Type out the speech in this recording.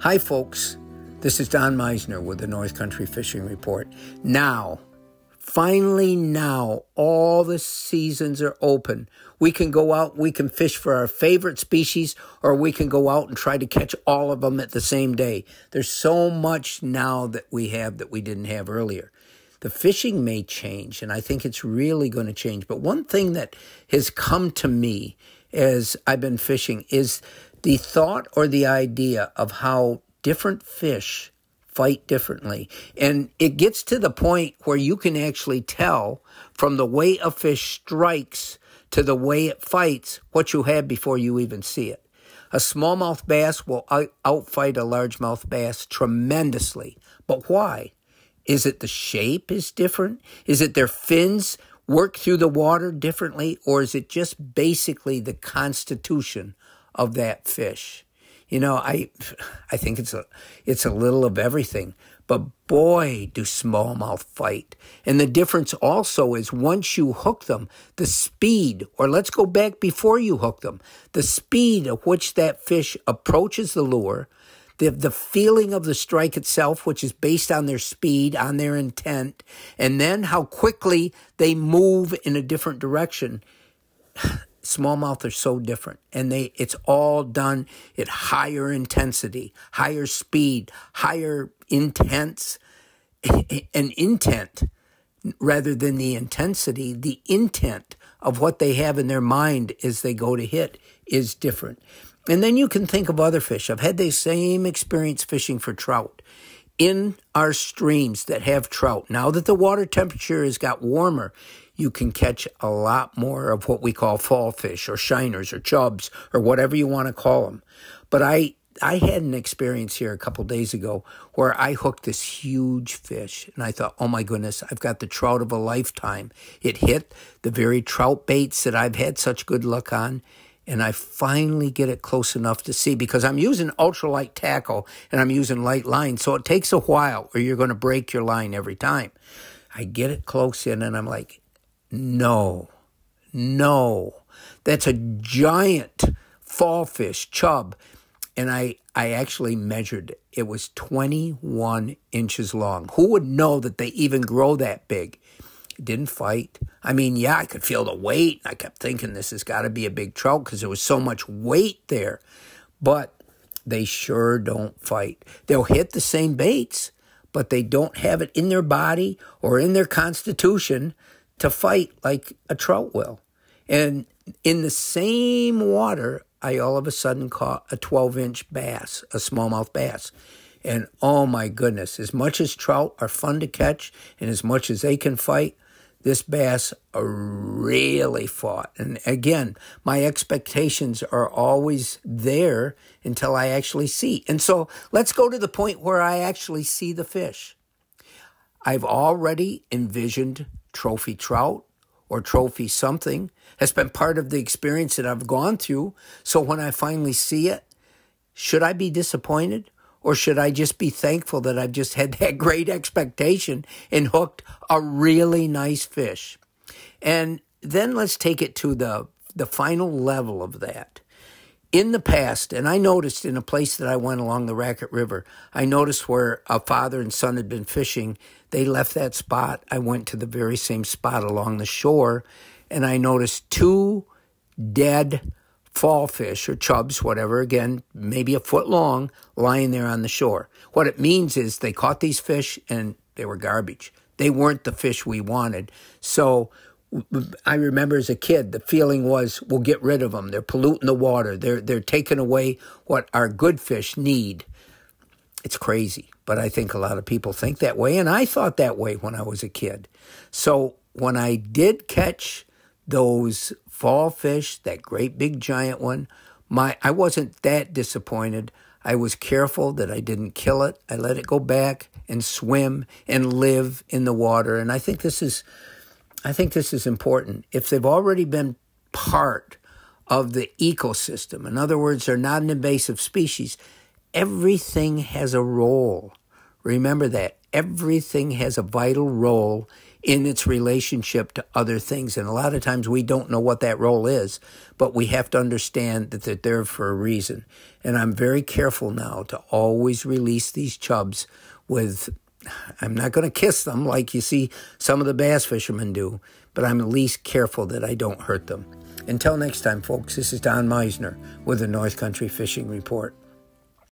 Hi, folks. This is Don Meissner with the North Country Fishing Report. Now, finally now, all the seasons are open. We can go out, we can fish for our favorite species, or we can go out and try to catch all of them at the same day. There's so much now that we have that we didn't have earlier. The fishing may change, and I think it's really going to change. But one thing that has come to me as I've been fishing is the thought or the idea of how different fish fight differently. And it gets to the point where you can actually tell from the way a fish strikes to the way it fights what you have before you even see it. A smallmouth bass will outfight a largemouth bass tremendously. But why? Is it the shape is different? Is it their fins work through the water differently? Or is it just basically the constitution of that fish? You know, I think it's a little of everything. But boy, do smallmouth fight. And the difference also is once you hook them, the speed, or let's go back before you hook them, the speed at which that fish approaches the lure, the feeling of the strike itself, which is based on their speed, on their intent, and then how quickly they move in a different direction. Smallmouth are so different, and it's all done at higher intensity, higher speed, higher intense, and intent rather than the intensity. The intent of what they have in their mind as they go to hit is different. And then you can think of other fish. I've had the same experience fishing for trout. In our streams that have trout, now that the water temperature has got warmer, you can catch a lot more of what we call fall fish or shiners or chubs or whatever you want to call them. But I had an experience here a couple days ago where I hooked this huge fish, and I thought, oh my goodness, I've got the trout of a lifetime. It hit the very trout baits that I've had such good luck on, and I finally get it close enough to see, because I'm using ultralight tackle and I'm using light line, so it takes a while or you're going to break your line every time. I get it close in and I'm like, no, that's a giant fall fish, chub. And I actually measured it. It was 21 inches long. Who would know that they even grow that big? It didn't fight. I mean, yeah, I could feel the weight. I kept thinking this has got to be a big trout because there was so much weight there. But they sure don't fight. They'll hit the same baits, but they don't have it in their body or in their constitution to fight like a trout will. And in the same water, I all of a sudden caught a 12-inch bass, a smallmouth bass. And oh my goodness, as much as trout are fun to catch and as much as they can fight, this bass really fought. And again, my expectations are always there until I actually see. And so let's go to the point where I actually see the fish. I've already envisioned trophy trout or trophy something. Has been part of the experience that I've gone through. So when I finally see it, should I be disappointed? Or should I just be thankful that I've just had that great expectation and hooked a really nice fish? And then let's take it to the final level of that. In the past, and I noticed in a place that I went along the Racket River, I noticed where a father and son had been fishing. They left that spot. I went to the very same spot along the shore, and I noticed two dead fall fish or chubs, whatever, again, maybe a foot long, lying there on the shore. What it means is they caught these fish and they were garbage. They weren't the fish we wanted. So I remember as a kid, the feeling was, we'll get rid of them. They're polluting the water. They're taking away what our good fish need. It's crazy, but I think a lot of people think that way, and I thought that way when I was a kid. So when I did catch those fall fish, that great big giant one, I wasn't that disappointed. I was careful that I didn't kill it. I let it go back and swim and live in the water. And I think this is important. If they've already been part of the ecosystem, in other words, they're not an invasive species, everything has a role. Remember that. Everything has a vital role in its relationship to other things. And a lot of times we don't know what that role is, but we have to understand that they're there for a reason. And I'm very careful now to always release these chubs with, I'm not going to kiss them like you see some of the bass fishermen do, but I'm at least careful that I don't hurt them. Until next time, folks, this is Don Meissner with the North Country Fishing Report.